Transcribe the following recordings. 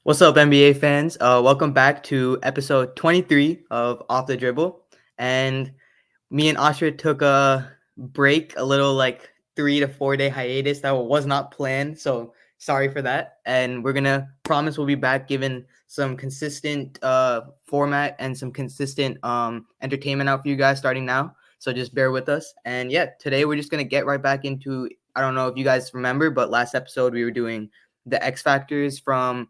What's up, NBA fans? Welcome back to episode 23 of Off The Dribble. And me and Aashrith took a break, a little like 3 to 4 day hiatus that was not planned. So sorry for that. And we're going to promise we'll be back given some consistent format and some consistent entertainment out for you guys starting now. So just bear with us. And yeah, today we're just going to get right back into, I don't know if you guys remember, but last episode we were doing the X Factors from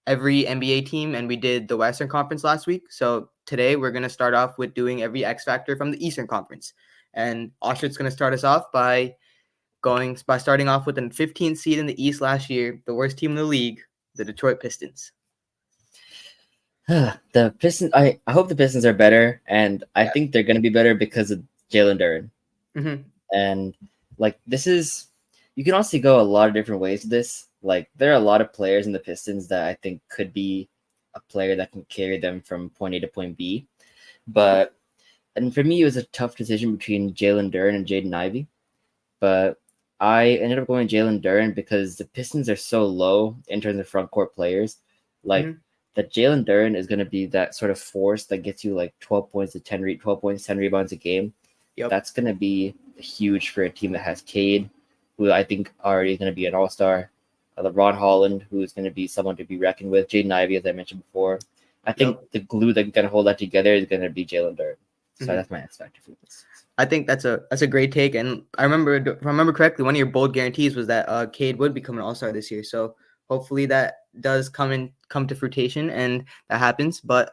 every NBA team, and we did the Western Conference last week. So today we're going to start off with doing every X Factor from the Eastern Conference. And Oshrit's going to start us off by starting off with the 15th seed in the East last year, the worst team in the league, the Detroit Pistons. The Pistons. I hope the Pistons are better, and I think they're going to be better because of Jalen Duren. Mm-hmm. And this is, you can also go a lot of different ways with this. There are a lot of players in the Pistons that I think could be a player that can carry them from point A to point B. And for me, it was a tough decision between Jalen Duren and Jaden Ivey. But I ended up going Jalen Duren because the Pistons are so low in terms of front court players. That Jalen Duren is going to be that sort of force that gets you 12 points, 10 rebounds a game. Yep. That's going to be huge for a team that has Cade, who I think already is going to be an all-star. Ron Holland, who is going to be someone to be reckoned with. Jaden Ivey, as I mentioned before. I think the glue that's going to hold that together is going to be Jalen Duren. So that's my X factor for this. I think that's a great take. And if I remember correctly, one of your bold guarantees was that Cade would become an all-star this year. So hopefully that does come to fruition and that happens. But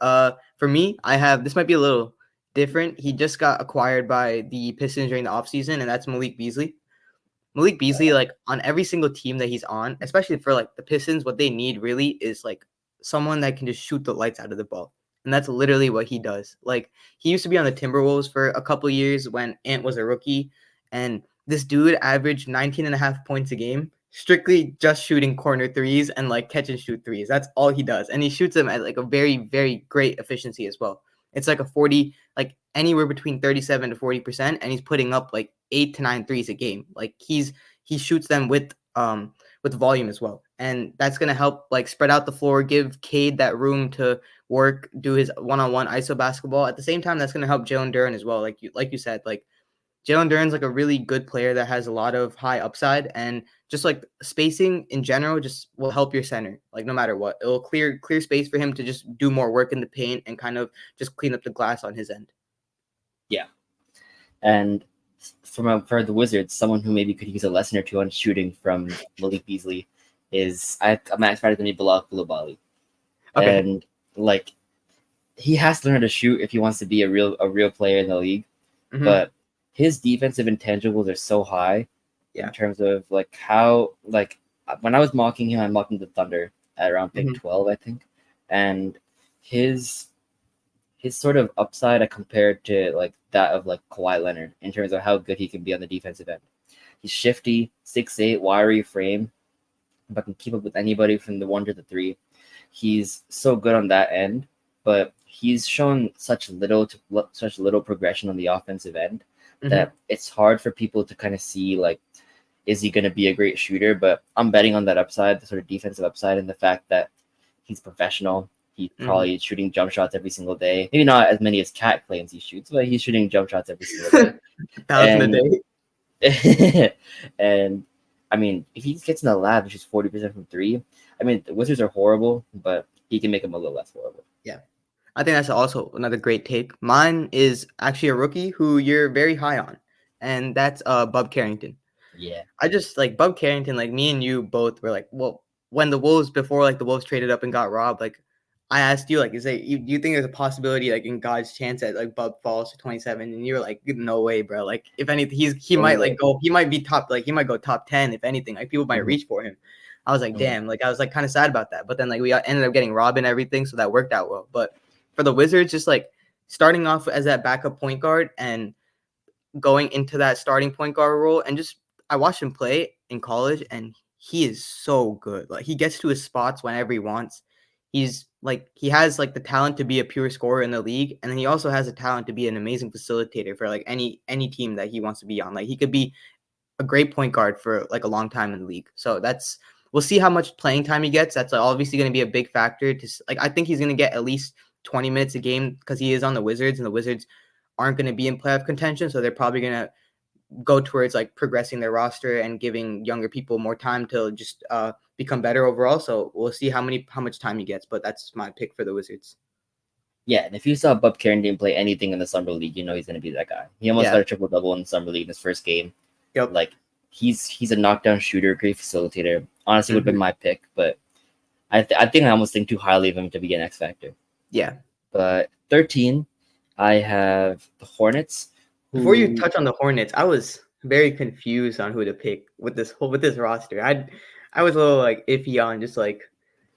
for me, this might be a little different. He just got acquired by the Pistons during the offseason, and that's Malik Beasley. Malik Beasley, on every single team that he's on, especially for the Pistons, what they need really is someone that can just shoot the lights out of the ball. And that's literally what he does. He used to be on the Timberwolves for a couple years when Ant was a rookie. And this dude averaged 19.5 points a game, strictly just shooting corner threes and catch and shoot threes. That's all he does. And he shoots them at a very, very great efficiency as well. It's a 40, anywhere between 37 to 40%. And he's putting up 8 to 9 threes a game. He shoots them with volume as well. And that's going to help spread out the floor, give Cade that room to work, do his one-on-one ISO basketball. At the same time, that's going to help Jalen Duren as well. Like you said, Jalen Duren's a really good player that has a lot of high upside, and just spacing in general just will help your center. No matter what, it'll clear space for him to just do more work in the paint and kind of just clean up the glass on his end. Yeah, and for the Wizards, someone who maybe could use a lesson or two on shooting from Malik Beasley is I'm excited to meet Bilal Coulibaly. Okay. And he has to learn how to shoot if he wants to be a real player in the league. Mm-hmm. But his defensive intangibles are so high in terms of how when I was mocking him, I mocked him the Thunder at around pick 12, I think. And his sort of upside I compared to that of Kawhi Leonard in terms of how good he can be on the defensive end. He's shifty, 6'8", wiry frame, but can keep up with anybody from the 1 to the 3. He's so good on that end, but he's shown such little progression on the offensive end that it's hard for people to kind of see is he going to be a great shooter? But I'm betting on that upside, the sort of defensive upside, and the fact that he's professional. He's probably shooting jump shots every single day. Maybe not as many as Cat claims he shoots, but he's shooting jump shots every single day. 1,000 a day. And I mean, if he gets in the lab, which is 40% from 3, I mean, the Wizards are horrible, but he can make them a little less horrible. Yeah. I think that's also another great take. Mine is actually a rookie who you're very high on, and that's Bub Carrington. Yeah. I just Bub Carrington, me and you both were well, when the Wolves, before the Wolves traded up and got robbed, I asked you, do you think there's a possibility, in God's chance that Bub falls to 27? And you were no way, bro. If anything, he might he might be top, he might go top 10 if anything. People might reach for him. I was damn, I was kind of sad about that. But then we ended up getting robbed and everything, so that worked out well. But for the Wizards, just starting off as that backup point guard and going into that starting point guard role, and just I watched him play in college, and he is so good. He gets to his spots whenever he wants. He's he has the talent to be a pure scorer in the league, and then he also has the talent to be an amazing facilitator for any team that he wants to be on. He could be a great point guard for a long time in the league. So that's we'll see how much playing time he gets. That's obviously going to be a big factor. Like, I think he's going to get at least 20 minutes a game because he is on the Wizards, and the Wizards aren't going to be in playoff contention, so they're probably going to go towards like progressing their roster and giving younger people more time to just become better overall. So we'll see how much time he gets, but that's my pick for the Wizards. Yeah, and if you saw Bob Carradine play anything in the Summer League, you know he's going to be that guy. He almost got a triple-double in the Summer League in his first game. Yep. Like, he's a knockdown shooter, great facilitator. Honestly, would have been my pick, but I think I almost think too highly of him to be an X Factor. Yeah. But 13, I have the Hornets. Before you touch on the Hornets, I was very confused on who to pick with this roster. I was a little like iffy on just like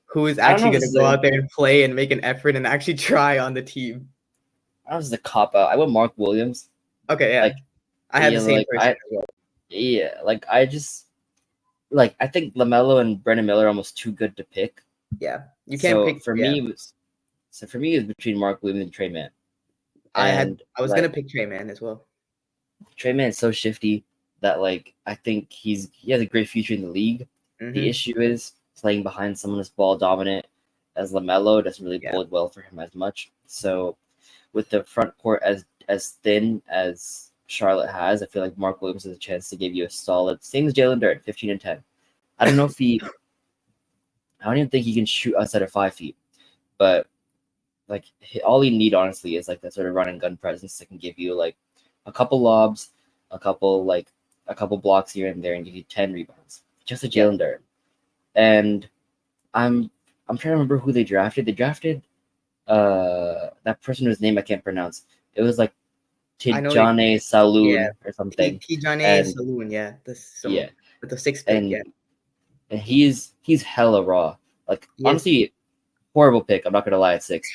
who is actually going to go out there and play and make an effort and actually try on the team. I was the cop out. I went Mark Williams. Okay, yeah. Like, I had the same person as well. Yeah, like I think LaMelo and Brendan Miller are almost too good to pick. Yeah, you can't pick. For me, it was between Mark Williams and Trey Mann. I was gonna pick Trey Mann as well. Trey Mann is so shifty that like I think he has a great future in the league. The issue is playing behind someone as ball dominant as LaMelo doesn't really bode well for him as much. So with the front court as thin as Charlotte has, I feel like Mark Williams has a chance to give you a solid, same as Jalen Duren, 15 and 10. I don't know if I don't even think he can shoot outside of 5 feet, but like all you need honestly is like that sort of run and gun presence that can give you like a couple lobs, a couple blocks here and there, and give you 10 rebounds. Just a Jalen Duren. And I'm trying to remember who they drafted. They drafted that person whose name I can't pronounce. It was like Tijane Saloon or something. Tijane Saloon, with the 6th pick, And he's hella raw. Like honestly, horrible pick. I'm not gonna lie at 6,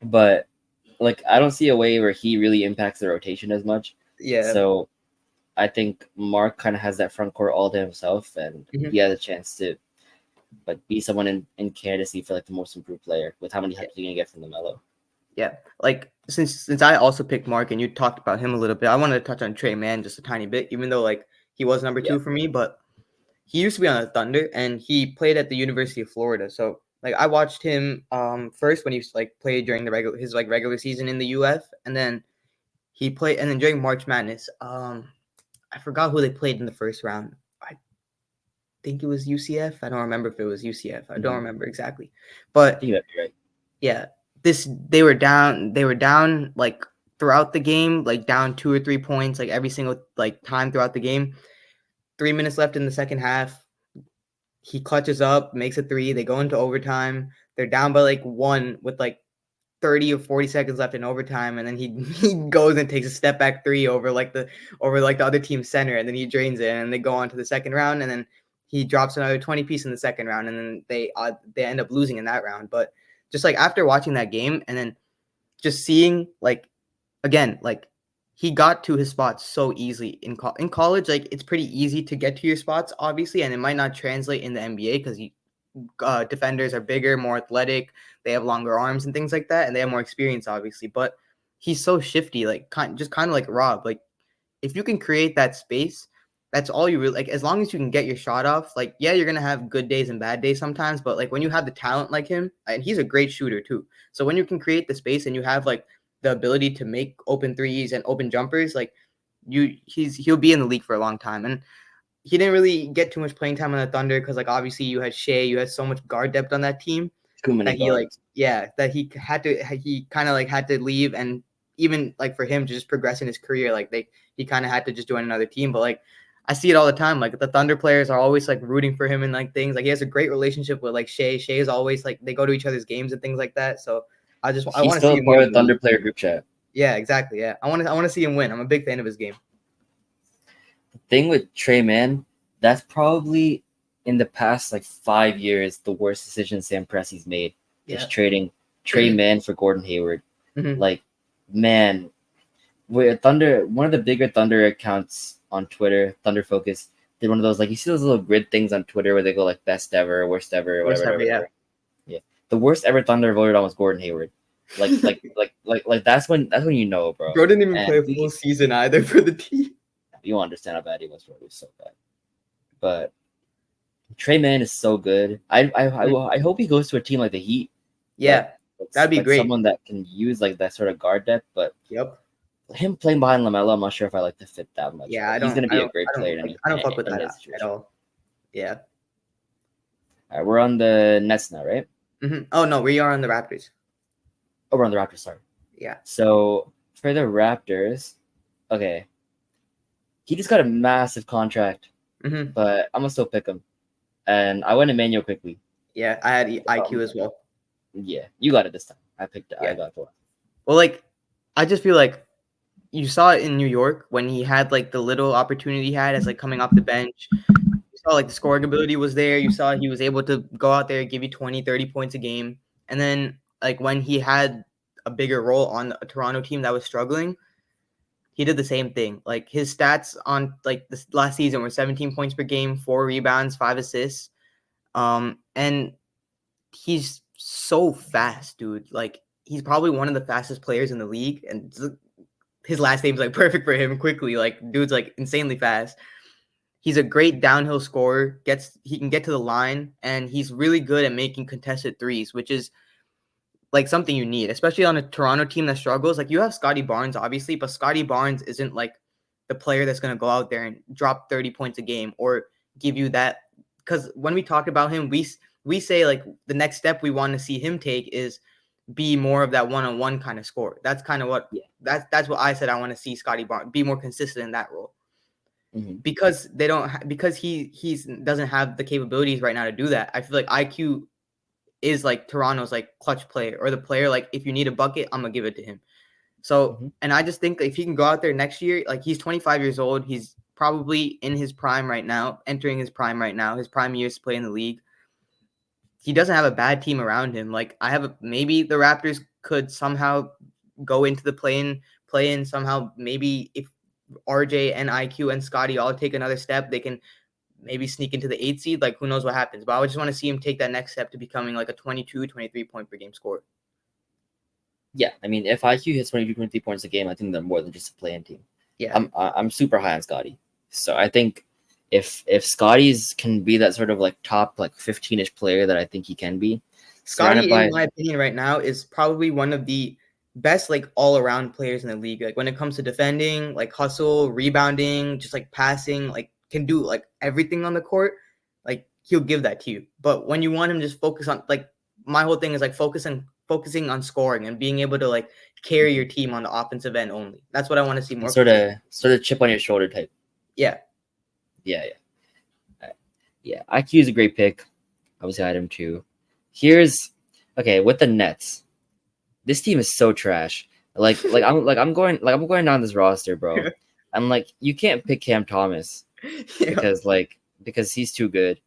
but like I don't see a way where he really impacts the rotation as much. Yeah. So I think Mark kind of has that front court all to himself, and he has a chance to like be someone in candidacy for like the most improved player with how many helps you're gonna get from LaMelo. Yeah, like since I also picked Mark and you talked about him a little bit, I wanted to touch on Trey Mann just a tiny bit, even though like he was number 2 for me, but he used to be on the Thunder and he played at the University of Florida. So like I watched him first when he like played during his regular season in the UF, and then he played, and then during March Madness, I forgot who they played in the first round. I think it was UCF. I don't remember if it was UCF. I don't remember exactly, but you might be right. Yeah, they were down like throughout the game, like down 2 or 3 points, like every single like time throughout the game. 3 minutes left in the second half. He clutches up, makes a 3. They go into overtime. They're down by like 1 with like 30 or 40 seconds left in overtime, and then he goes and takes a step back 3 over the other team's center, and then he drains it, and they go on to the second round, and then he drops another 20 piece in the second round, and then they end up losing in that round. But just like after watching that game and then just seeing like again, like he got to his spots so easily in college. Like it's pretty easy to get to your spots, obviously, and it might not translate in the NBA because defenders are bigger, more athletic, they have longer arms and things like that, and they have more experience, obviously. But he's so shifty, like kind of like Rob. Like if you can create that space, that's all you really like. As long as you can get your shot off, like you're gonna have good days and bad days sometimes. But like when you have the talent like him, and he's a great shooter too. So when you can create the space and you have like the ability to make open threes and open jumpers, like he'll be in the league for a long time. And he didn't really get too much playing time on the Thunder because like obviously you had Shea, you had so much guard depth on that team. Too many guards. That he kind of like had to leave, and even like for him to just progress in his career, like he kind of had to just join another team. But like I see it all the time. Like the Thunder players are always like rooting for him and like things. Like he has a great relationship with like Shea. Shea is always like they go to each other's games and things like that. So I want to see him part of the Thunder player group chat. Yeah, exactly. Yeah, I want to see him win. I'm a big fan of his game. The thing with Trey Mann, that's probably in the past like 5 years the worst decision Sam Presti's made. Is trading Trey Mann for Gordon Hayward. Like, man, Thunder, one of the bigger Thunder accounts on Twitter, Thunder Focus, did one of those, like, you see those little grid things on Twitter where they go like best ever, worst ever, whatever. Yeah. The worst ever Thunder voted on was Gordon Hayward. Like that's when you know, bro. Bro didn't even play a full season either for the team. You don't understand how bad he was, bro. He was so bad. But Trey Mann is so good. I hope he goes to a team like the Heat. Yeah, that'd be like great. someone that can use like that sort of guard depth. But Yep. him playing behind LaMelo, I'm not sure if I like to fit that much. Yeah, But I he's don't, gonna I be a don't, great I don't player like, I don't fuck with in that that at situation. all. Yeah. All right, we're on the Nets now, right? Oh no, we are on the Raptors. Oh, we're on the Raptors. Sorry. Yeah. So for the Raptors, okay, he just got a massive contract, but I'm gonna still pick him. And I went Emmanuel quickly. Yeah, I had IQ as well. Yeah, you got it this time. I Yeah. I got the one. Well, like, I just feel like you saw it in New York when he had like the little opportunity he had as like coming off the bench. You saw like the scoring ability was there. You saw he was able to go out there, give you 20, 30 points a game. And then like when he had a bigger role on a Toronto team that was struggling, he did the same thing. Like his stats on like this last season were 17 points per game, 4 rebounds, 5 assists. And he's so fast, dude. Like he's probably one of the fastest players in the league, and his last name's like perfect for him. Quickly, like dude's like insanely fast. He's a great downhill scorer. He can get to the line, and he's really good at making contested threes, which is like something you need, especially on a Toronto team that struggles. Like you have Scotty Barnes, obviously, but Scotty Barnes isn't like the player that's going to go out there and drop 30 points a game or give you that. Because when we talk about him, we say like the next step we want to see him take is be more of that one-on-one kind of score. That's kind of what that's what I said. I want to see Scotty Barnes be more consistent in that role. Because they don't because he's doesn't have the capabilities right now to do that. I feel like IQ is like Toronto's like clutch player or the player like if you need a bucket, I'm gonna give it to him. So and I just think if he can go out there next year, like he's 25 years old, he's probably in his prime right now, entering his prime right now, his prime years to play in the league. He doesn't have a bad team around him. Like maybe the Raptors could somehow go into the play in somehow. Maybe if RJ and IQ and Scotty all take another step, they can maybe sneak into the 8th seed. Like, who knows what happens. But I just want to see him take that next step to becoming like a 22, 23 point per game scorer. Yeah, I mean, if IQ hits 22, 23 points a game, I think they're more than just a play-in team. Yeah. I'm super high on Scotty. So I think if Scotty's can be that sort of like top like 15-ish player that I think he can be. Scotty, in my opinion, right now is probably one of the best like all-around players in the league. Like when it comes to defending, like hustle, rebounding, just like passing, like can do like everything on the court. Like he'll give that to you. But when you want him to just focus on like my whole thing is like focusing on scoring and being able to like carry your team on the offensive end only. That's what I want to see more. Sort of chip on your shoulder type. Yeah. Yeah. IQ is a great pick. Obviously, I had him too. Here's with the Nets. This team is so trash. I'm going down this roster, bro. I'm like, you can't pick Cam Thomas because he's too good.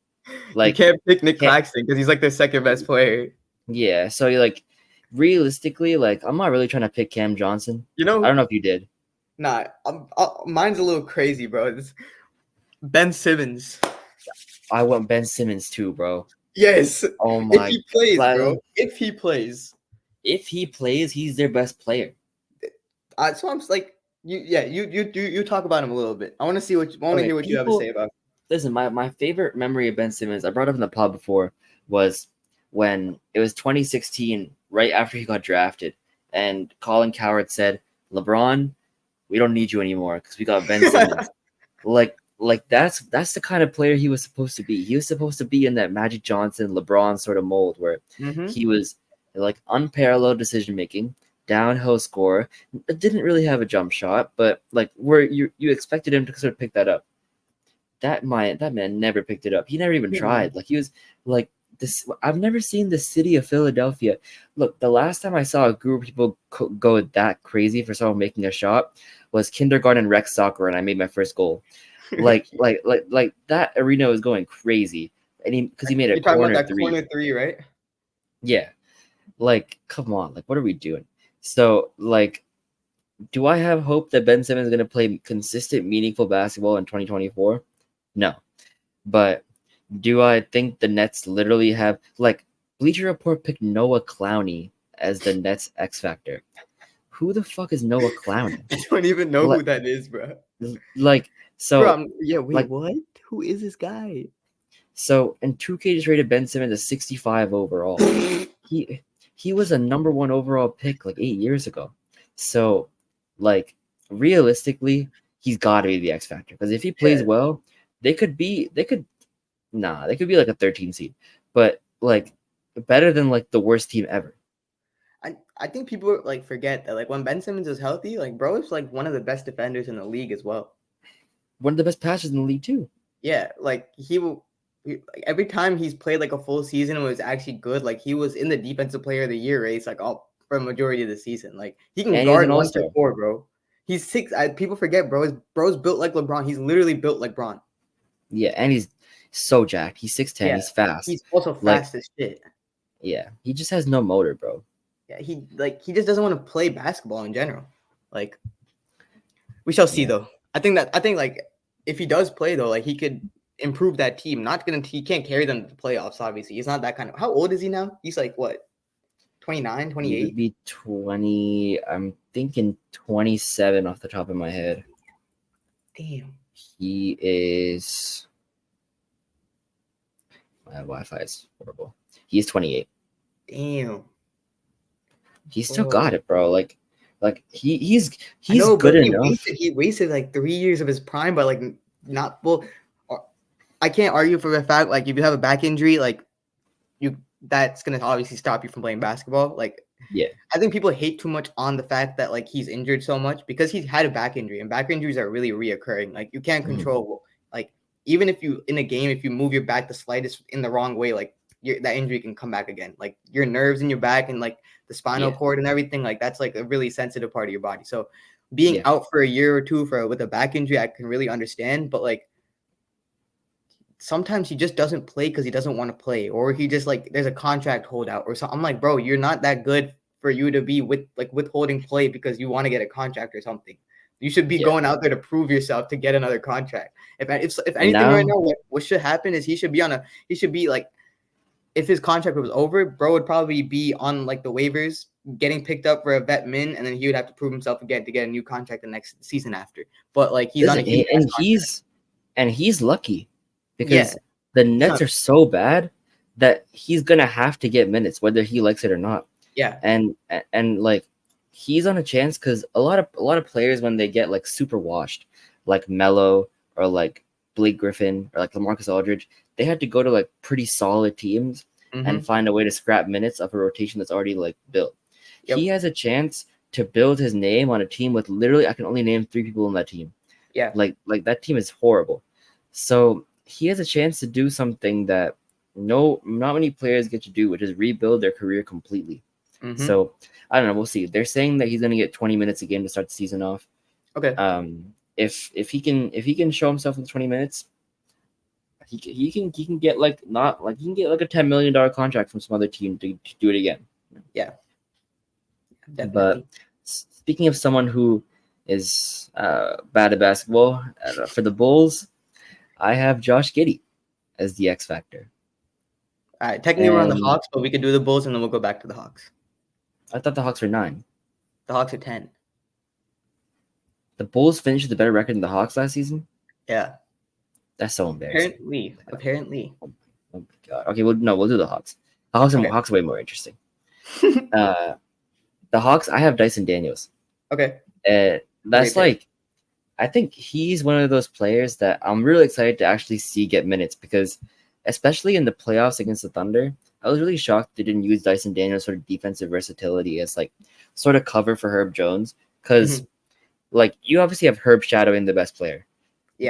Like you can't pick Nick Claxton because he's like their second best player. Yeah, so like realistically, like I'm not really trying to pick Cam Johnson. I don't know if you did. Nah, mine's a little crazy, bro. It's Ben Simmons. I want Ben Simmons too, bro. Yes. Oh my. If he plays, bro. If he plays, he's their best player. So I'm like, you talk about him a little bit. I want to see hear what you have to say about him. Listen, my favorite memory of Ben Simmons, I brought up in the pod before, was when it was 2016, right after he got drafted, and Colin Cowherd said, "LeBron, we don't need you anymore because we got Ben Simmons." like that's the kind of player he was supposed to be. He was supposed to be in that Magic Johnson, LeBron sort of mold where he was like unparalleled decision making, downhill scorer, didn't really have a jump shot, but like where you expected him to sort of pick that up. That man never picked it up. He never even tried. Like he was like this. I've never seen the city of Philadelphia. Look, the last time I saw a group of people go that crazy for someone making a shot was kindergarten rec soccer, and I made my first goal. Like that arena was going crazy, and he made a corner three. Corner three, right? Yeah, like come on, like what are we doing? So like, do I have hope that Ben Simmons is going to play consistent, meaningful basketball in 2024? No, but do I think the Nets literally have like Bleacher Report picked Noah Clowney as the Nets X Factor? Who the fuck is Noah Clowney? I don't even know who that is, bro. Like so, bro, what? Who is this guy? So and 2K just rated Ben Simmons as 65 overall. He was a number 1 overall pick like 8 years ago. So like realistically, he's got to be the X factor because if he plays well, they could be like a 13 seed, but like better than like the worst team ever. I think people like forget that like when Ben Simmons is healthy, like bro is like one of the best defenders in the league as well. One of the best passers in the league too. Yeah, like every time he's played like a full season and was actually good, like he was in the defensive player of the year race like all for a majority of the season. Like he can guard 1-4, bro. He's 6. People forget, bro's built like LeBron. He's literally built like LeBron. Yeah, and he's so jacked. He's 6'10". Yeah. He's fast. He's also fast as shit. Yeah, he just has no motor, bro. Yeah, he just doesn't want to play basketball in general. Like we shall see though. I think like if he does play though, like he could improve that team. He can't carry them to the playoffs, obviously. He's not that kind of. How old is he now? He's like what? 29, 28? He would be 20. I'm thinking 27 off the top of my head. Damn. He is. My Wi-Fi is horrible. He's 28. Damn. He still got it, bro. Like he's good enough. He wasted like 3 years of his prime, but like not well. I can't argue for the fact like if you have a back injury, like that's gonna obviously stop you from playing basketball. Like yeah, I think people hate too much on the fact that like he's injured so much because he's had a back injury, and back injuries are really reoccurring. Like you can't control like even if you in a game if you move your back the slightest in the wrong way, like that injury can come back again. Like your nerves in your back and like the spinal cord and everything, like that's like a really sensitive part of your body. So being out for a year or two with a back injury, I can really understand, but like sometimes he just doesn't play because he doesn't want to play, or he just like there's a contract holdout or something. I'm like, bro, you're not that good for you to be withholding play because you want to get a contract or something. You should be going out there to prove yourself to get another contract. If anything right now, what should happen is he should be like if his contract was over, bro would probably be on like the waivers getting picked up for a vet min, and then he would have to prove himself again to get a new contract the next season after. But like he's on a he's lucky. Because the Nets are so bad that he's gonna have to get minutes whether he likes it or not. Yeah, and like he's on a chance because a lot of players when they get like super washed, like Melo or like Blake Griffin or like LaMarcus Aldridge, they had to go to like pretty solid teams and find a way to scrap minutes of a rotation that's already like built. Yep. He has a chance to build his name on a team with literally I can only name 3 people in that team. Yeah, like that team is horrible. So he has a chance to do something that not many players get to do, which is rebuild their career completely. So I don't know. We'll see. They're saying that he's going to get 20 minutes a game to start the season off. Okay. If he can show himself in 20 minutes, he can get like a $10 million contract from some other team to do it again. Yeah. Definitely. But speaking of someone who is bad at basketball for the Bulls, I have Josh Giddey as the X factor. All right, technically we're on the Hawks, but we could do the Bulls and then we'll go back to the Hawks. I thought the Hawks were 9. The Hawks are 10. The Bulls finished with a better record than the Hawks last season? Yeah. That's so embarrassing. Apparently. Oh my god. Okay, we'll do the Hawks. The Hawks are way more interesting. The Hawks, I have Dyson Daniels. Okay. That's like I think he's one of those players that I'm really excited to actually see get minutes because especially in the playoffs against the Thunder, I was really shocked they didn't use Dyson Daniels' sort of defensive versatility as like sort of cover for Herb Jones because like you obviously have Herb shadowing the best player,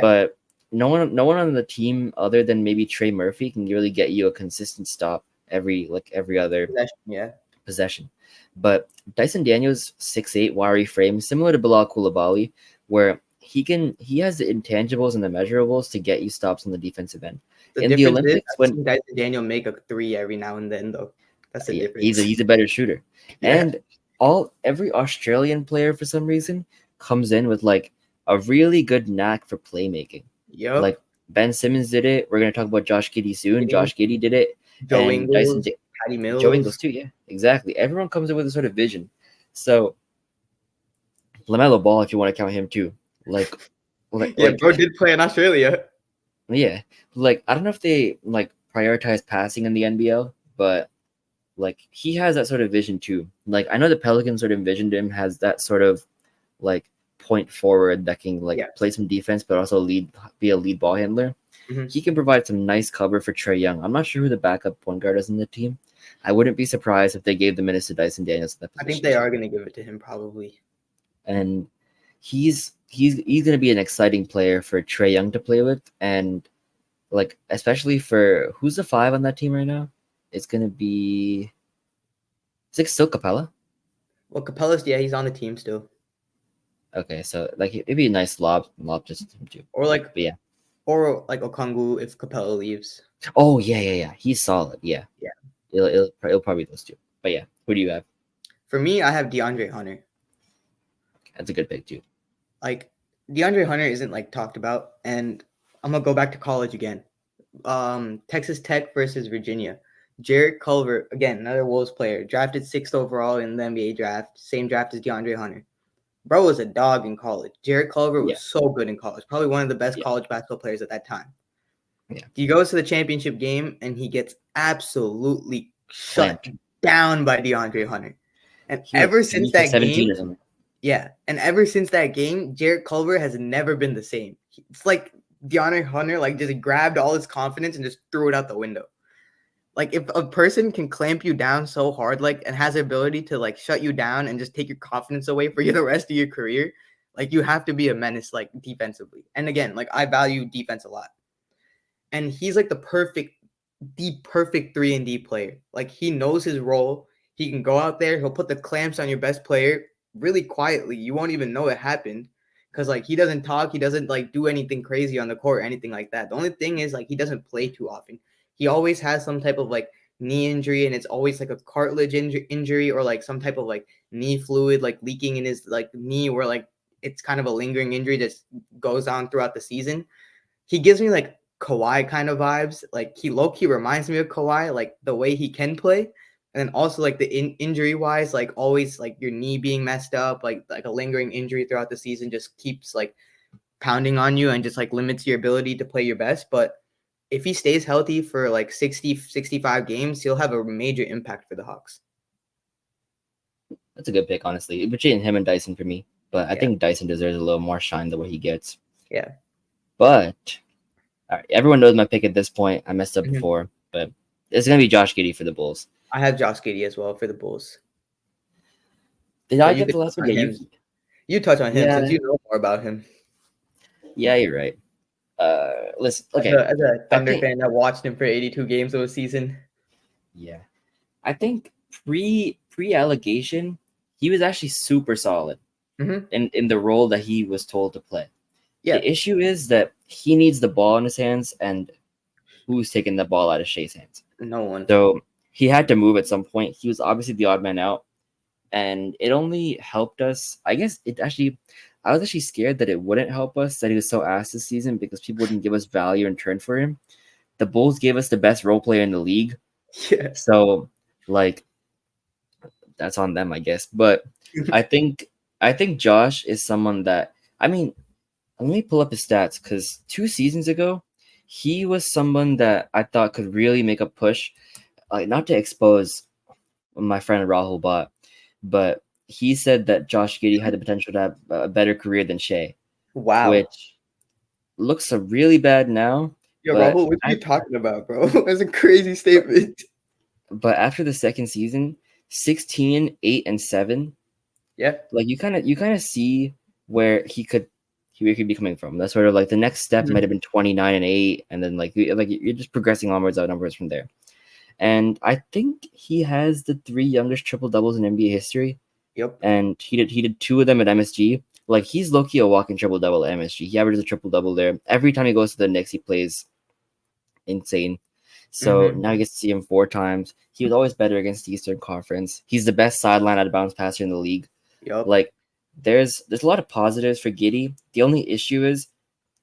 but no one on the team other than maybe Trey Murphy can really get you a consistent stop every other possession. But Dyson Daniels 6'8" wiry frame, similar to Bilal Coulibaly, where he has the intangibles and the measurables to get you stops on the defensive end. In the Olympics, when Dyson Daniel make a 3 every now and then, though, that's the difference. He's a better shooter, and every Australian player for some reason comes in with like a really good knack for playmaking. Yeah, like Ben Simmons did it. We're gonna talk about Josh Giddey soon. Josh Giddey did it. Joe Ingles, Patty Mills. Joe Ingles too. Yeah, exactly. Everyone comes in with a sort of vision. So LaMelo Ball, if you want to count him too. Bro did play in Australia. Yeah, like I don't know if they like prioritize passing in the NBL, but like he has that sort of vision too. Like I know the Pelicans sort of envisioned him as that sort of like point forward that can like play some defense, but also be a lead ball handler. Mm-hmm. He can provide some nice cover for Trae Young. I'm not sure who the backup point guard is in the team. I wouldn't be surprised if they gave the minutes to Dyson Daniels in that position. I think they are going to give it to him probably. And he's going to be an exciting player for Trae Young to play with, and like especially for who's the 5 on that team right now? It's going to be is it still Capella? Well, Capella's he's on the team still. Okay, so like it'd be a nice lob just to him too. Or like or like Okongwu if Capella leaves. Oh yeah. He's solid. Yeah. It'll probably be those two. But yeah, who do you have? For me, I have DeAndre Hunter. That's a good pick too. Like DeAndre Hunter isn't like talked about, and I'm gonna go back to college again. Texas Tech versus Virginia. Jarrett Culver, again, another Wolves player, drafted 6th overall in the NBA draft, same draft as DeAndre Hunter. Bro was a dog in college. Jarrett Culver was so good in college, probably one of the best college basketball players at that time. Yeah. He goes to the championship game and he gets absolutely shut down by DeAndre Hunter. And ever since that game, ever since that game, Jarrett Culver has never been the same. It's like DeAndre Hunter like just grabbed all his confidence and just threw it out the window. Like if a person can clamp you down so hard, like and has the ability to like shut you down and just take your confidence away for you the rest of your career, like you have to be a menace like defensively. And again, like I value defense a lot. And he's like the perfect 3-and-D player. Like he knows his role. He can go out there, he'll put the clamps on your best player really quietly. You won't even know it happened. Because like he doesn't talk, he doesn't like do anything crazy on the court or anything like that. The only thing is like he doesn't play too often. He always has some type of like knee injury, and it's always like a cartilage injury or like some type of like knee fluid like leaking in his like knee, where like it's kind of a lingering injury that goes on throughout the season. He gives me like Kawhi kind of vibes. Like he low-key reminds me of Kawhi, like the way he can play. And then also like the injury wise, like always like your knee being messed up, like a lingering injury throughout the season just keeps like pounding on you and just like limits your ability to play your best. But if he stays healthy for like 65 games, he'll have a major impact for the Hawks. That's a good pick, honestly. Between him and Dyson for me. But I think Dyson deserves a little more shine the way he gets. Yeah. But all right, everyone knows my pick at this point. I messed up before, but it's gonna be Josh Giddey for the Bulls. I have Josh Giddey as well for the Bulls. Did I get the last one? Yeah, you touch on him since you know more about him. Yeah, you're right. Listen, okay. As a Thunder fan that watched him for 82 games of a season. Yeah, I think pre-allegation, he was actually super solid in the role that he was told to play. Yeah. The issue is that he needs the ball in his hands, and who's taking the ball out of Shea's hands? No one. So he had to move at some point. He was obviously the odd man out, and it only helped us. I guess I was actually scared that it wouldn't help us that he was so ass this season because people wouldn't give us value in return for him. The Bulls gave us the best role player in the league. Yeah. So like that's on them, I guess. But I think Josh is someone that, I mean, let me pull up his stats because 2 seasons ago, he was someone that I thought could really make a push. Not to expose my friend Rahul Bhatt, but he said that Josh Giddey had the potential to have a better career than Shea. Wow. Which looks really bad now. Yo, Rahul, what are you talking about, bro? That's a crazy statement. But after the second season, 16, 8, and 7. Yeah. Like you kind of see where he could be coming from. That's sort of like the next step might have been 29 and 8, and then like you're just progressing onwards out numbers from there. And I think he has the 3 youngest triple doubles in NBA history. Yep. And he did 2 of them at MSG. Like he's low-key a walking triple double at MSG. He averages a triple double there. Every time he goes to the Knicks, he plays insane. So now he gets to see him 4 times. He was always better against the Eastern Conference. He's the best sideline out of bounds passer in the league. Yep. Like there's a lot of positives for Giddey. The only issue is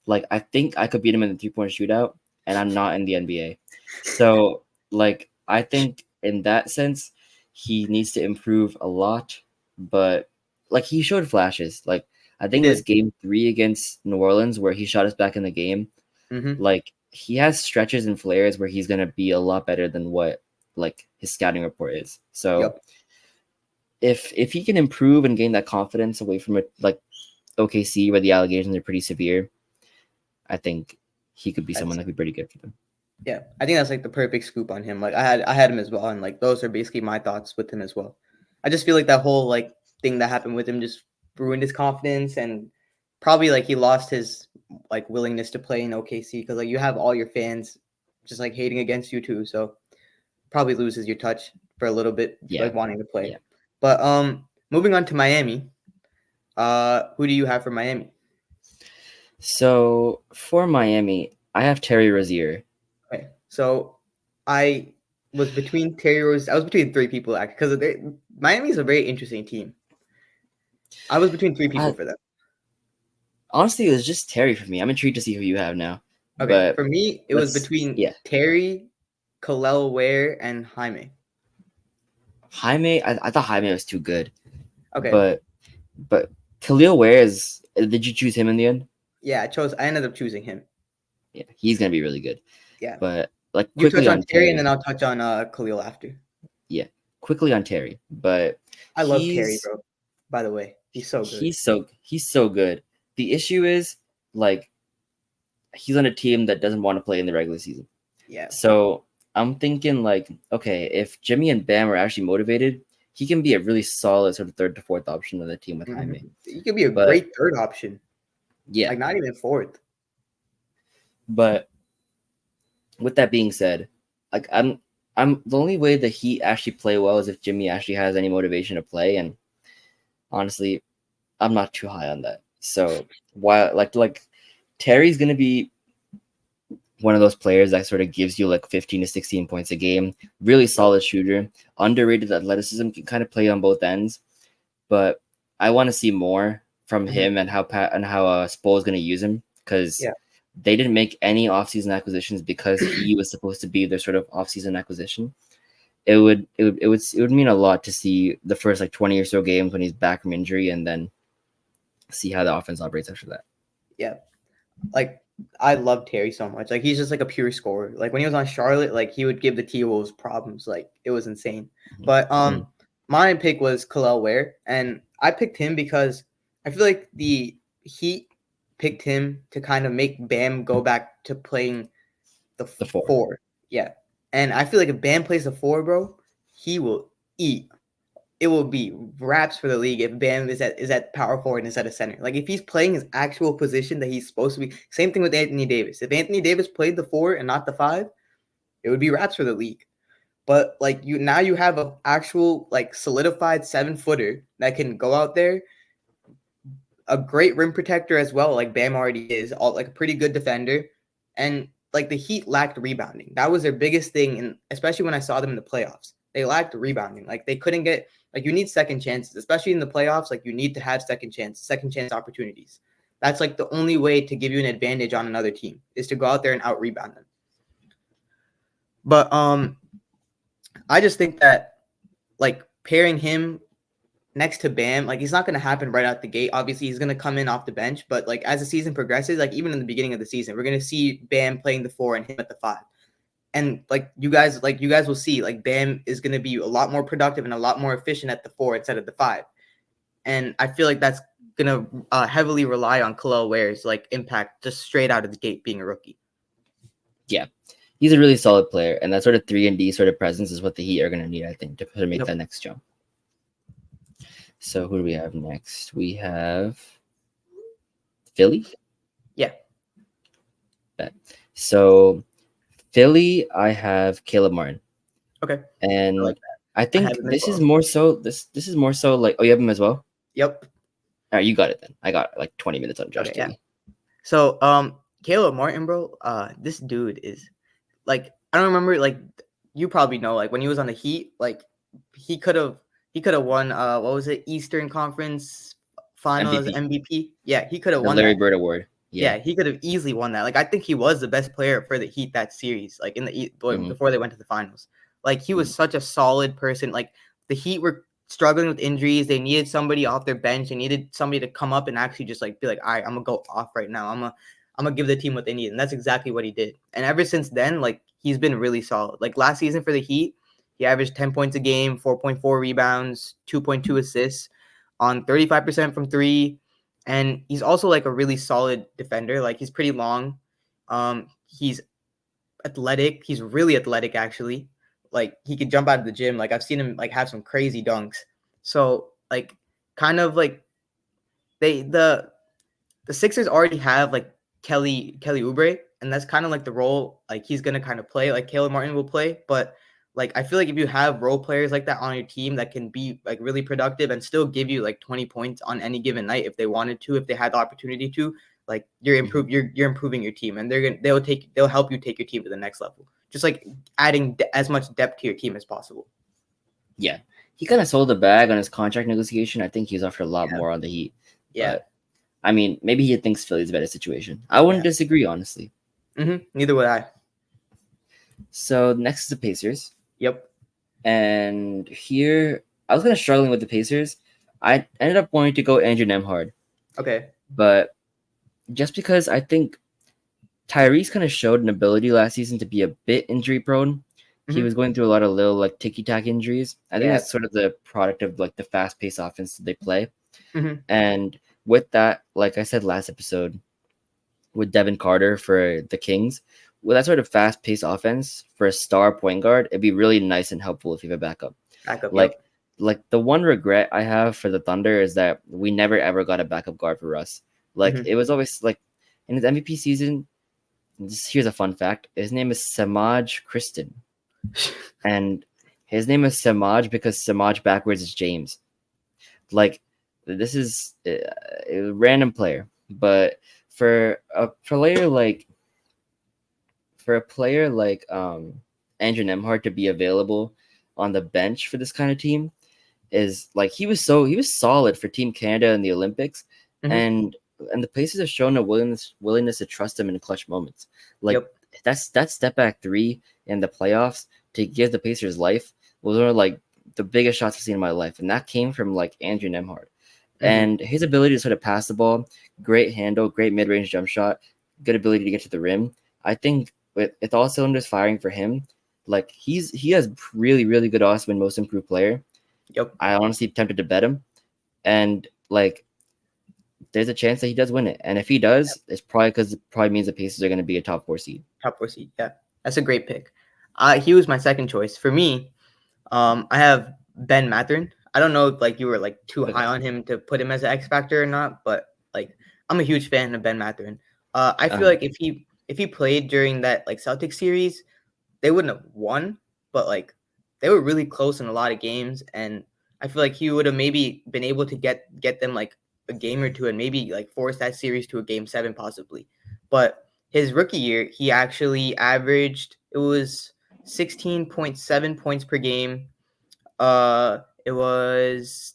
like I think I could beat him in the 3-point shootout, and I'm not in the NBA. So like I think in that sense he needs to improve a lot, but like he showed flashes. Like I think it was game 3 against New Orleans where he shot us back in the game. Like he has stretches and flares where he's gonna be a lot better than what like his scouting report is. So Yep. if he can improve and gain that confidence away from it, like OKC where the allegations are pretty severe, I think he could be someone that could be pretty good for them. Yeah, I think that's like the perfect scoop on him. Like I had him as well, and like those are basically my thoughts with him as well. I just feel like that whole like thing that happened with him just ruined his confidence, and probably like he lost his like willingness to play in OKC because like you have all your fans just like hating against you too, so probably loses your touch for a little bit, like wanting to play. Yeah. But moving on to Miami, who do you have for Miami? So for Miami, I have Terry Rozier. Okay, so I was between I was between three people actually because Miami's a very interesting team. I was between three people for them. Honestly, it was just Terry for me. I'm intrigued to see who you have now. Okay, But for me, it was between Terry, Khalil Ware, and Jaime. Jaime, I thought Jaime was too good. Okay, but Khalil Ware is. Did you choose him in the end? Yeah, I ended up choosing him. Yeah, he's gonna be really good. Yeah, but like you quickly touch on Terry, Terry, and then I'll touch on Khalil after. Yeah, quickly on Terry, but I love Terry, bro. By the way, he's so good. He's so good. The issue is like he's on a team that doesn't want to play in the regular season. Yeah. So I'm thinking like, okay, if Jimmy and Bam are actually motivated, he can be a really solid sort of third to fourth option on the team with Jaime. He could be a great third option. Yeah. Like not even fourth. But with that being said, like I'm the only way that he actually play well is if Jimmy actually has any motivation to play, and honestly, I'm not too high on that. So while like Terry's gonna be one of those players that sort of gives you like 15 to 16 points a game, really solid shooter, underrated athleticism, can kind of play on both ends. But I want to see more from him and how Spo is going to use him, because they didn't make any offseason acquisitions because he was supposed to be their sort of offseason acquisition. It would mean a lot to see the first like 20 or so games when he's back from injury, and then see how the offense operates after that. Yeah, like I love Terry so much. Like he's just like a pure scorer. Like when he was on Charlotte, like he would give the T-Wolves problems. Like it was insane. But my pick was Khalil Ware, and I picked him because I feel like the Heat picked him to kind of make Bam go back to playing the four. Yeah. And I feel like if Bam plays the 4, bro, he will eat. It will be raps for the league if Bam is at power forward instead of center. Like if he's playing his actual position that he's supposed to be. Same thing with Anthony Davis. If Anthony Davis played the 4 and not the 5, it would be raps for the league. But like you have an actual like solidified 7-footer that can go out there, a great rim protector as well, like Bam already is, all like a pretty good defender, and like the Heat lacked rebounding. That was their biggest thing, and especially when I saw them in the playoffs, they lacked rebounding. Like they couldn't get like you need second chances, especially in the playoffs. Like you need to have second chance opportunities. That's like the only way to give you an advantage on another team is to go out there and out rebound them. But I just think that like pairing him next to Bam, like he's not going to happen right out the gate. Obviously, he's going to come in off the bench, but like as the season progresses, like even in the beginning of the season, we're going to see Bam playing the 4 and him at the 5. And like you guys will see, like Bam is going to be a lot more productive and a lot more efficient at the 4 instead of the 5. And I feel like that's going to heavily rely on Khalil Ware's like impact just straight out of the gate being a rookie. Yeah. He's a really solid player, and that sort of 3-and-D sort of presence is what the Heat are going to need, I think, to make that next jump. So who do we have next? We have Philly. Yeah. So Philly, I have Caleb Martin. Okay. And I think this is more so like, oh, you have him as well? Yep. All right, you got it then. I got like 20 minutes on Josh Giddey. Yeah. So Caleb Martin, bro, this dude is like, I don't remember, like you probably know, like when he was on the Heat, like he could have won what was it, Eastern Conference Finals MVP. Yeah, he could have won Larry Bird Award. Yeah, he could have easily won that. Like I think he was the best player for the Heat that series, like in the before they went to the finals. Like he was such a solid person. Like the Heat were struggling with injuries. They needed somebody off their bench. They needed somebody to come up and actually just like be like, all right, I'm gonna go off right now. I'm gonna give the team what they need, and that's exactly what he did. And ever since then, like he's been really solid. Like last season for the Heat, he averaged 10 points a game, 4.4 rebounds, 2.2 assists on 35% from three. And he's also like a really solid defender. Like he's pretty long. He's athletic. He's really athletic, actually. Like he could jump out of the gym. Like I've seen him like have some crazy dunks. So like kind of like the Sixers already have like Kelly Oubre, and that's kind of like the role like he's gonna kind of play, like Caleb Martin will play. But like I feel like if you have role players like that on your team that can be like really productive and still give you like 20 points on any given night if they wanted to, if they had the opportunity to, like you're improving your team, and they'll help you take your team to the next level. Just like adding as much depth to your team as possible. Yeah, he kind of sold the bag on his contract negotiation. I think he's offered a lot more on the Heat. Yeah. But, I mean, maybe he thinks Philly's a better situation. I wouldn't disagree, honestly. Neither would I. So next is the Pacers. Yep. And here, I was kind of struggling with the Pacers. I ended up wanting to go Andrew Nembhard. Okay. But just because I think Tyrese kind of showed an ability last season to be a bit injury prone. He was going through a lot of little like ticky-tack injuries. I think that's sort of the product of like the fast-paced offense that they play. And with that, like I said last episode, with Devin Carter for the Kings, with that sort of fast-paced offense for a star point guard, it'd be really nice and helpful if you have a backup. Like the one regret I have for the Thunder is that we never ever got a backup guard for Russ. Like it was always like in his MVP season. Here's a fun fact: his name is Samaj Kristen, and his name is Samaj because Samaj backwards is James. Like this is a random player, but for a player like Andrew Nembhard to be available on the bench for this kind of team is like he was solid for Team Canada in the Olympics, and the Pacers have shown a willingness to trust him in clutch moments. Like that step back three in the playoffs to give the Pacers life was one of like the biggest shots I've seen in my life, and that came from like Andrew Nembhard. And his ability to sort of pass the ball, great handle, great mid-range jump shot, good ability to get to the rim. I think with all cylinders firing for him, like he has really, really good odds to win most improved player. I honestly tempted to bet him, and like there's a chance that he does win it. And if he does, it's probably because it probably means the Pacers are going to be a top 4 seed. Top 4 seed, yeah, that's a great pick. He was my second choice. For me, I have Ben Mathurin. I don't know if like you were like too high on him to put him as an X factor or not, but like I'm a huge fan of Ben Mathurin. I feel like if he played during that like Celtics series, they wouldn't have won, but like they were really close in a lot of games, and I feel like he would have maybe been able to get them like a game or two and maybe like force that series to a game 7 possibly. But his rookie year, he actually averaged, it was 16.7 points per game. It was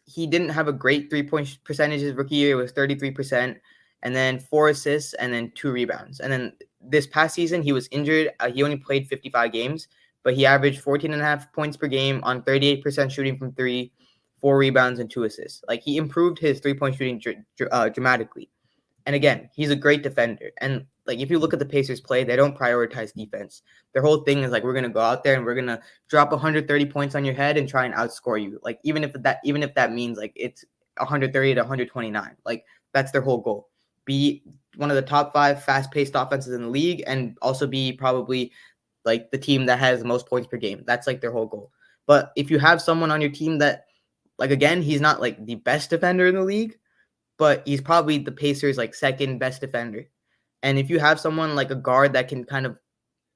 he didn't have a great 3-point percentage his rookie year. It was 33%, and then 4 assists and then 2 rebounds. And then this past season, he was injured. He only played 55 games, but he averaged 14.5 points per game on 38% shooting from 3, 4 rebounds and 2 assists. Like he improved his 3-point shooting dramatically. And again, he's a great defender. And like if you look at the Pacers play, they don't prioritize defense. Their whole thing is like we're gonna go out there and we're gonna drop 130 points on your head and try and outscore you. Like even if that means like it's 130 to 129, like that's their whole goal. Be one of the top 5 fast-paced offenses in the league, and also be probably like the team that has the most points per game. That's like their whole goal. But if you have someone on your team that, like again, he's not like the best defender in the league, but he's probably the Pacers' like second best defender. And if you have someone like a guard that can kind of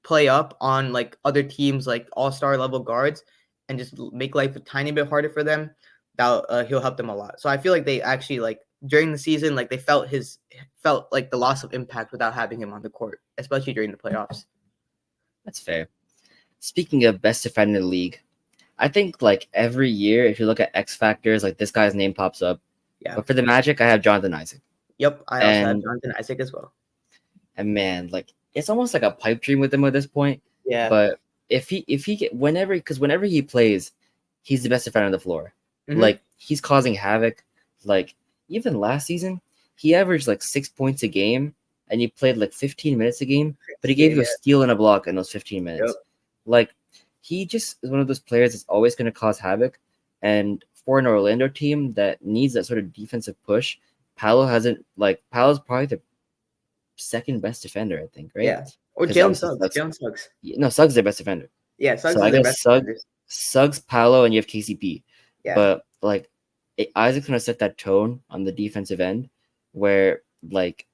play up on like other teams, like all-star level guards, and just make life a tiny bit harder for them, that he'll help them a lot. So I feel like they actually like during the season, like they felt like the loss of impact without having him on the court, especially during the playoffs. That's fair. Speaking of best defender in the league, I think like every year, if you look at X factors, like this guy's name pops up. Yeah. But for the Magic, I have Jonathan Isaac. Yep, I also have Jonathan Isaac as well. And man, like it's almost like a pipe dream with him at this point. Yeah. But whenever he plays, he's the best defender on the floor. Like he's causing havoc. Like even last season, he averaged like 6 points a game and you played like 15 minutes a game, but he gave you a steal and a block in those 15 minutes. Yep. Like, he just is one of those players that's always going to cause havoc. And for an Orlando team that needs that sort of defensive push, Paolo's probably the second best defender, I think, right? Yeah. Or 'Cause Jalen obviously Suggs. Jalen Suggs. No, Suggs is their best defender. Yeah, Suggs So is I their guess best defenders. Suggs, Paolo, and you have KCP. Yeah. But like, Isaac's gonna set that tone on the defensive end, where like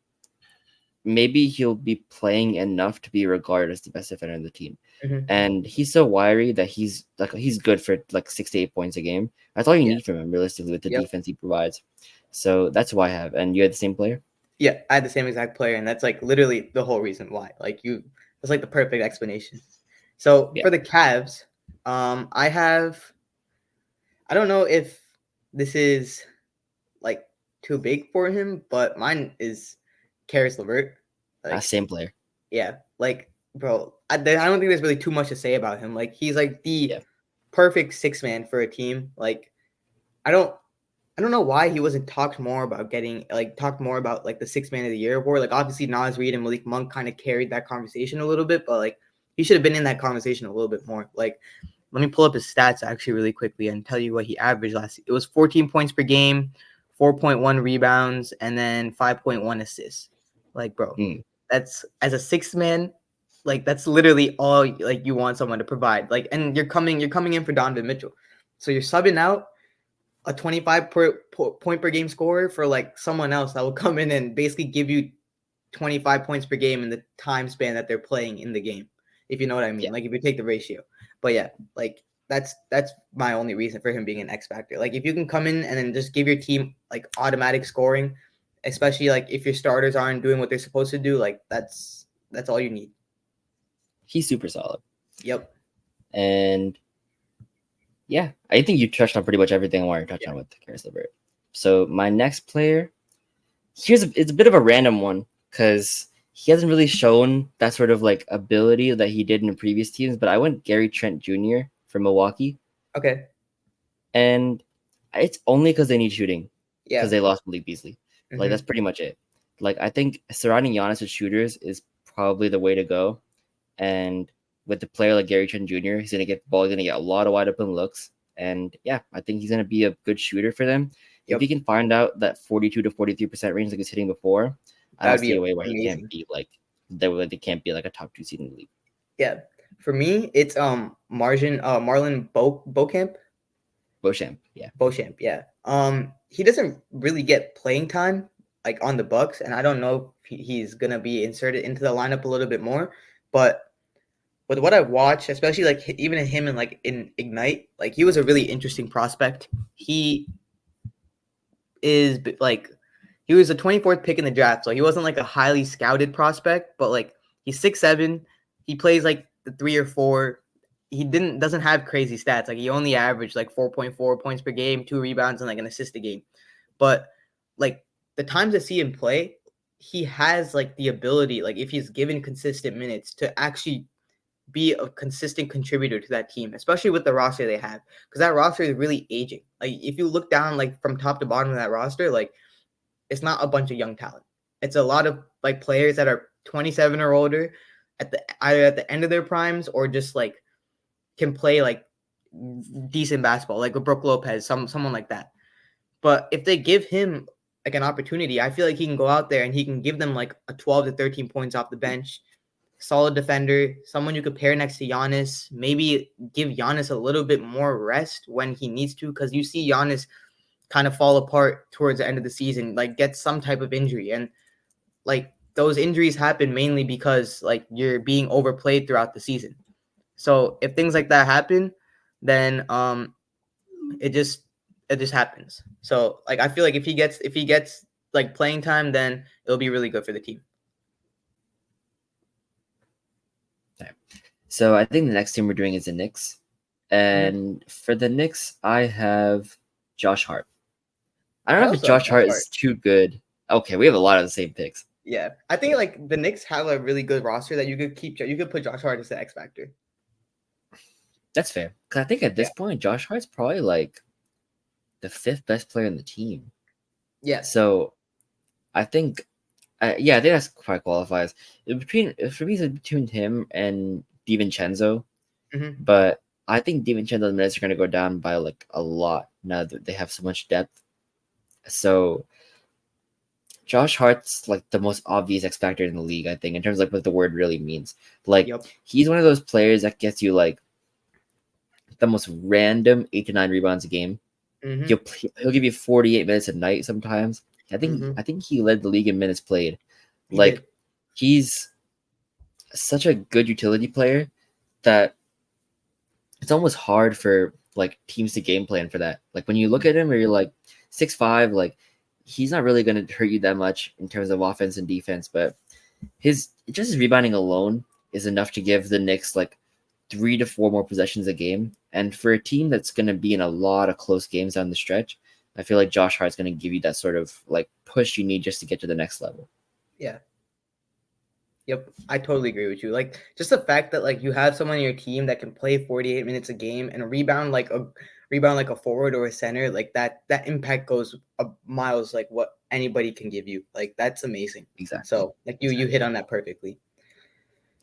maybe he'll be playing enough to be regarded as the best defender in the team. Mhm. And he's so wiry that he's good for like 6 to 8 points a game. That's all you need from him, realistically, with the defense he provides. So that's who I have. And you had the same player? Yeah, I had the same exact player, and that's like literally the whole reason why. Like it's like the perfect explanation. So for the Cavs, I don't know if this is like too big for him, but mine is Karis LeVert. Like, Same player. Yeah, like bro, I don't think there's really too much to say about him. Like he's like the perfect six man for a team. Like I don't know why he wasn't talked more about like the 6 man of the year award. Like obviously Nas Reed and Malik Monk kind of carried that conversation a little bit, but like he should have been in that conversation a little bit more. Like let me pull up his stats actually really quickly and tell you what he averaged last year. It was 14 points per game, 4.1 rebounds, and then 5.1 assists. Like bro, that's as a 6 man. Like that's literally all like you want someone to provide. Like, and you're coming in for Donovan Mitchell, so you're subbing out a 25 point per game scorer for like someone else that will come in and basically give you 25 points per game in the time span that they're playing in the game, if you know what I mean. Like if you take the ratio. But yeah, like that's my only reason for him being an X factor. Like if you can come in and then just give your team like automatic scoring, especially like if your starters aren't doing what they're supposed to do, like that's all you need. He's super solid. Yep. And yeah, I think you touched on pretty much everything I wanted to touch on with Karis LeVert. So my next player, it's a bit of a random one because he hasn't really shown that sort of like ability that he did in previous teams, but I went Gary Trent Jr. from Milwaukee. Okay. And it's only because they need shooting. Yeah. Because they lost Malik Beasley. Like that's pretty much it. Like I think surrounding Giannis with shooters is probably the way to go. And with the player like Gary Trent Jr., he's gonna get the ball, he's gonna get a lot of wide open looks. And yeah, I think he's gonna be a good shooter for them. If he can find out that 42 to 43% range like he's hitting before, I don't see a way where he can't be like they can't be like a top 2 seed in the league. Yeah. For me, it's Marlon Beauchamp. Beauchamp, yeah. He doesn't really get playing time like on the Bucks, and I don't know if he's gonna be inserted into the lineup a little bit more. But with what I've watched, especially like even in him and like in Ignite, like he was a really interesting prospect. He is like he was a 24th pick in the draft, so he wasn't like a highly scouted prospect, but like he's 6'7", he plays like the 3 or 4. He doesn't have crazy stats. Like he only averaged like 4.4 points per game, 2 rebounds, and like an assist a game. But like the times I see him play, he has like the ability, like if he's given consistent minutes, to actually be a consistent contributor to that team, especially with the roster they have, because that roster is really aging. Like if you look down like from top to bottom of that roster, like it's not a bunch of young talent. It's a lot of like players that are 27 or older either at the end of their primes or just like can play like decent basketball, like a Brook Lopez, someone like that. But if they give him like an opportunity, I feel like he can go out there and he can give them like a 12 to 13 points off the bench. Solid defender, someone you could pair next to Giannis, maybe give Giannis a little bit more rest when he needs to, because you see Giannis kind of fall apart towards the end of the season, like get some type of injury. And like those injuries happen mainly because like you're being overplayed throughout the season. So if things like that happen, then it just happens. So like I feel like if he gets like playing time, then it'll be really good for the team. Okay. So I think the next team we're doing is the Knicks. And for the Knicks, I have Josh Hart. I don't know if Josh Hart is too good. Okay, we have a lot of the same picks. Yeah. I think like the Knicks have a really good roster that you could keep. You could put Josh Hart as the X factor. That's fair. Because I think at this point, Josh Hart's probably like the 5th best player in the team. Yeah. So I think Yeah, I think that's quite qualifies. For me, it's between him and DiVincenzo, Mm-hmm. but I think DiVincenzo's minutes are going to go down by like a lot now that they have so much depth. So Josh Hart's like the most obvious X factor in the league, I think, in terms of like what the word really means. Like Yep. he's one of those players that gets you like the most random 8 to 9 rebounds a game. Mm-hmm. He'll give you 48 minutes a night sometimes. Mm-hmm. I think he led the league in minutes played. He did. Like he's such a good utility player that it's almost hard for like teams to game plan for that. Like when you look at him, where you're like 6'5", like he's not really going to hurt you that much in terms of offense and defense, but his rebounding alone is enough to give the Knicks like 3 to 4 more possessions a game. And for a team that's going to be in a lot of close games down the stretch, I feel like Josh Hart's going to give you that sort of like push you need just to get to the next level. Yeah. Yep, I totally agree with you. Like just the fact that like you have someone on your team that can play 48 minutes a game and rebound like a forward or a center, like that impact goes miles like what anybody can give you. Like that's amazing. Exactly. So like you hit on that perfectly.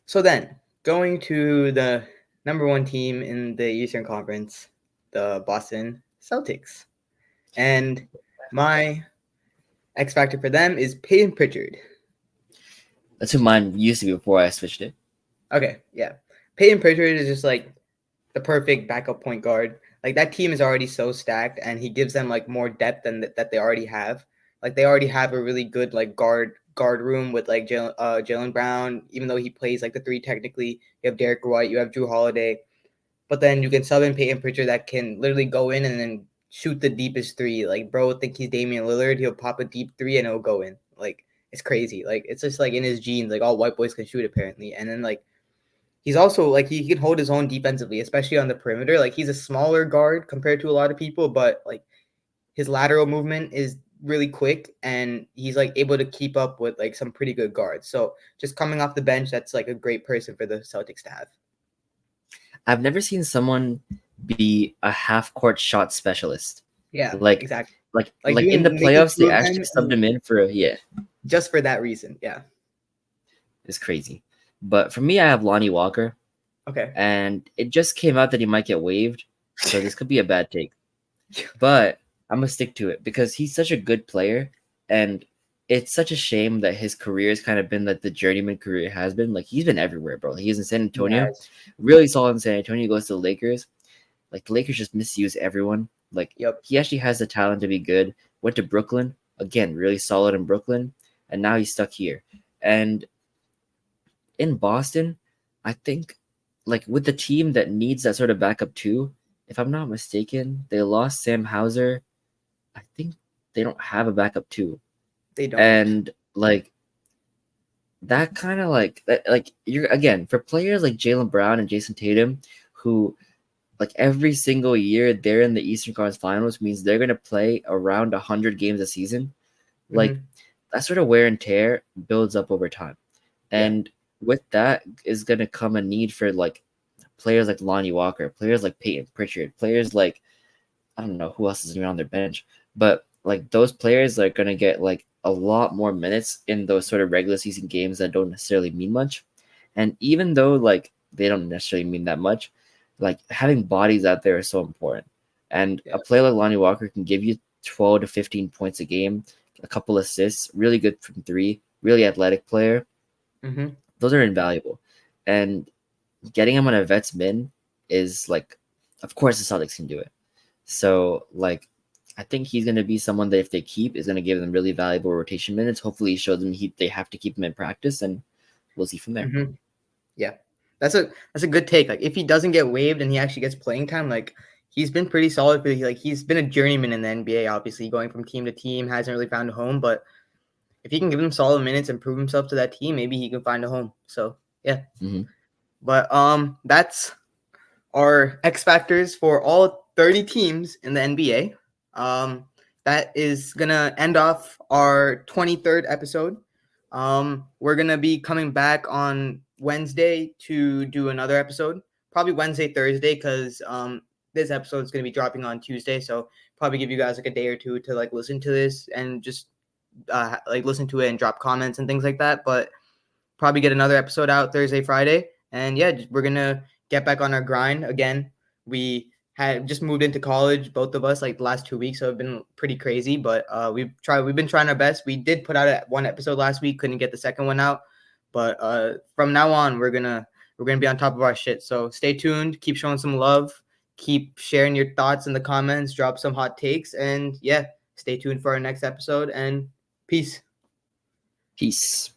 So then going to the number one team in the Eastern Conference, the Boston Celtics. And my X factor for them is Peyton Pritchard. That's who mine used to be before I switched it. Okay, yeah. Peyton Pritchard is just like the perfect backup point guard. Like that team is already so stacked, and he gives them like more depth than that they already have. Like they already have a really good like guard room with like Jaylen Brown. Even though he plays like the three technically, you have Derek White, you have Drew Holiday, but then you can sub in Peyton Pritchard that can literally go in and then shoot the deepest three. Like bro, think he's Damian Lillard, he'll pop a deep three and it'll go in. Like it's crazy. Like it's just like in his genes. Like all white boys can shoot apparently, and then like he's also like he can hold his own defensively, especially on the perimeter. Like he's a smaller guard compared to a lot of people, but like his lateral movement is really quick and he's like able to keep up with like some pretty good guards. So just coming off the bench, that's like a great person for the Celtics to have. I've never seen someone be a half court shot specialist. Yeah, Like exactly. like in the Making playoffs, two they of actually them subbed him in for just for that reason. Yeah. it's crazy. But for me, I have Lonnie Walker, Okay. and it just came out that he might get waived, so this could be a bad take. But I'm gonna stick to it because he's such a good player, and it's such a shame that his career has kind of been like the journeyman career has been. Like he's been everywhere, bro. He's in San Antonio, really solid in San Antonio. He goes to the Lakers. Like the Lakers just misuse everyone. Like Yep. he actually has the talent to be good. Went to Brooklyn again, really solid in Brooklyn, and now he's stuck here. And in Boston, I think like with the team that needs that sort of backup too. If I'm not mistaken, they lost Sam Hauser. I think they don't have a backup too. They don't. And like that kind of like you're again for players like Jaylen Brown and Jason Tatum, who like every single year they're in the Eastern Conference Finals means they're gonna play around 100 games a season. Like that sort of wear and tear builds up over time, and with that is gonna come a need for like players like Lonnie Walker, players like Peyton Pritchard, players like I don't know who else is on their bench, but like those players are gonna get like a lot more minutes in those sort of regular season games that don't necessarily mean much. And even though like they don't necessarily mean that much, like having bodies out there is so important. And a player like Lonnie Walker can give you 12 to 15 points a game, a couple assists, really good from three, really athletic player. Those are invaluable. And getting him on a vet's min is like, of course the Celtics can do it. So like I think he's going to be someone that if they keep is going to give them really valuable rotation minutes. Hopefully show them they have to keep him in practice, and we'll see from there. Yeah, that's a good take. Like if he doesn't get waived and he actually gets playing time, like he's been pretty solid. Like he's been a journeyman in the NBA, obviously going from team to team, hasn't really found a home. But if he can give him solid minutes and prove himself to that team, maybe he can find a home. So yeah. But that's our X factors for all 30 teams in the NBA. That is gonna end off our 23rd episode. We're gonna be coming back on Wednesday to do another episode, probably Wednesday, Thursday, because this episode is gonna be dropping on Tuesday, so probably give you guys like a day or two to like listen to this and just like listen to it and drop comments and things like that. But probably get another episode out Thursday, Friday. And yeah, we're going to get back on our grind again. We had just moved into college, both of us, like the last 2 weeks. So it's been pretty crazy, but we've been trying our best. We did put out one episode last week, couldn't get the second one out. But from now on, we're gonna be on top of our shit. So stay tuned, keep showing some love, keep sharing your thoughts in the comments, drop some hot takes, and yeah, stay tuned for our next episode. And peace. Peace.